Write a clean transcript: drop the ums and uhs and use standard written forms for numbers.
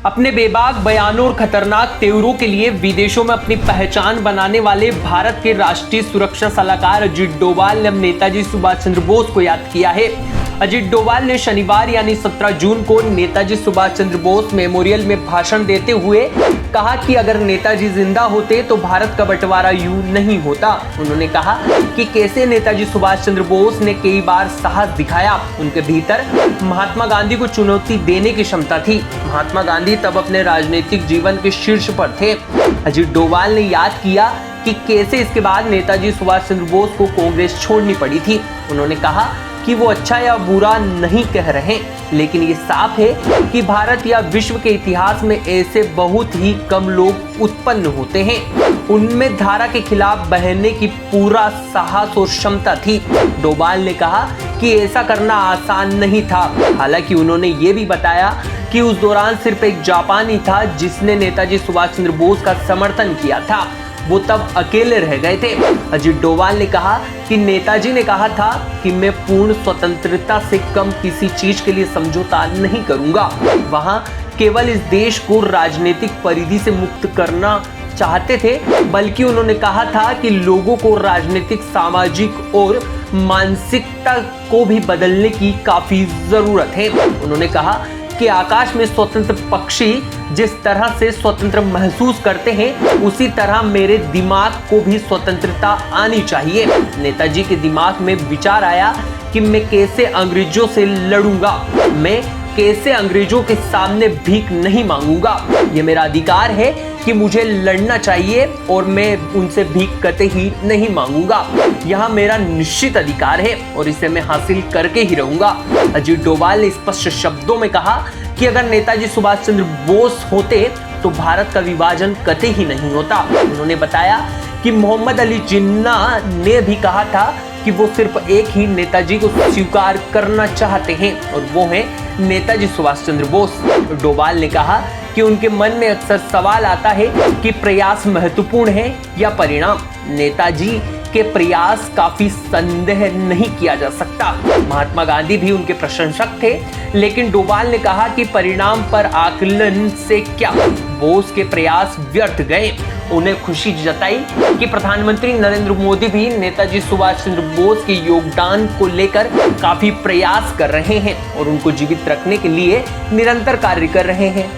अपने बेबाक बयानों और खतरनाक तेवरों के लिए विदेशों में अपनी पहचान बनाने वाले भारत के राष्ट्रीय सुरक्षा सलाहकार अजीत डोभाल ने अब नेताजी सुभाष चंद्र बोस को याद किया है। अजीत डोभाल ने शनिवार यानी 17 जून को नेताजी सुभाष चंद्र बोस मेमोरियल में भाषण देते हुए कहा कि अगर नेताजी जिंदा होते तो भारत का बंटवारा यूं नहीं होता। उन्होंने कहा कि कैसे नेताजी सुभाष चंद्र बोस ने कई बार साहस दिखाया। उनके भीतर महात्मा गांधी को चुनौती देने की क्षमता थी। महात्मा गांधी तब अपने राजनीतिक जीवन के शीर्ष पर थे। अजीत डोभाल ने याद किया कि कैसे इसके बाद नेताजी सुभाष चंद्र बोस को कांग्रेस छोड़नी पड़ी थी। उन्होंने कहा कि वो अच्छा या बुरा नहीं कह रहे, लेकिन ये साफ है कि भारत या विश्व के इतिहास में ऐसे बहुत ही कम लोग उत्पन्न होते हैं उनमें धारा के खिलाफ बहने की पूरा साहस और क्षमता थी। डोभाल ने कहा कि ऐसा करना आसान नहीं था। हालांकि उन्होंने ये भी बताया कि उस दौरान सिर्फ एक जापानी था जिसने नेताजी सुभाष चंद्र बोस का समर्थन किया था। वो तब अकेले रह गए थे। अजीत डोभाल ने कहा कि नेताजी ने कहा था कि मैं पूर्ण स्वतंत्रता से कम किसी चीज के लिए समझौता नहीं करूंगा। वहां केवल इस देश को राजनीतिक परिधि से मुक्त करना चाहते थे, बल्कि उन्होंने कहा था कि लोगों को राजनीतिक, सामाजिक और मानसिकता को भी बदलने की काफी जरूरत है। उन्होंने कहा कि आकाश में स्वतंत्र पक्षी जिस तरह से स्वतंत्र महसूस करते हैं, उसी तरह मेरे दिमाग को भी स्वतंत्रता आनी चाहिए। नेताजी के दिमाग में विचार आया कि मैं कैसे अंग्रेजों से लड़ूंगा, मैं कैसे अंग्रेजों के सामने भीख नहीं मांगूंगा। ये मेरा अधिकार है कि मुझे लड़ना चाहिए और मैं उनसे भीख कतई ही नहीं मांगूंगा। यह मेरा निश्चित अधिकार है और इसे मैं हासिल करके ही रहूंगा। अजीत डोभाल ने स्पष्ट शब्दों में कहा कि अगर नेताजी सुभाष चंद्र बोस होते तो भारत का विभाजन कतई ही नहीं होता। उन्होंने बताया कि मोहम्मद अली जिन्ना ने भी कहा था कि वो सिर्फ एक ही नेताजी को स्वीकार करना चाहते हैं और वो है नेताजी सुभाष चंद्र बोस। डोभाल ने कहा कि उनके मन में अक्सर सवाल आता है कि प्रयास महत्वपूर्ण है या परिणाम। नेताजी के प्रयास काफी संदेह नहीं किया जा सकता। महात्मा गांधी भी उनके प्रशंसक थे, लेकिन डोभाल ने कहा कि परिणाम पर आकलन से क्या, बोस के प्रयास व्यर्थ गए। उन्हें खुशी जताई कि प्रधानमंत्री नरेंद्र मोदी भी नेताजी सुभाष चंद्र बोस के योगदान को लेकर काफी प्रयास कर रहे हैं और उनको जीवित रखने के लिए निरंतर कार्य कर रहे हैं।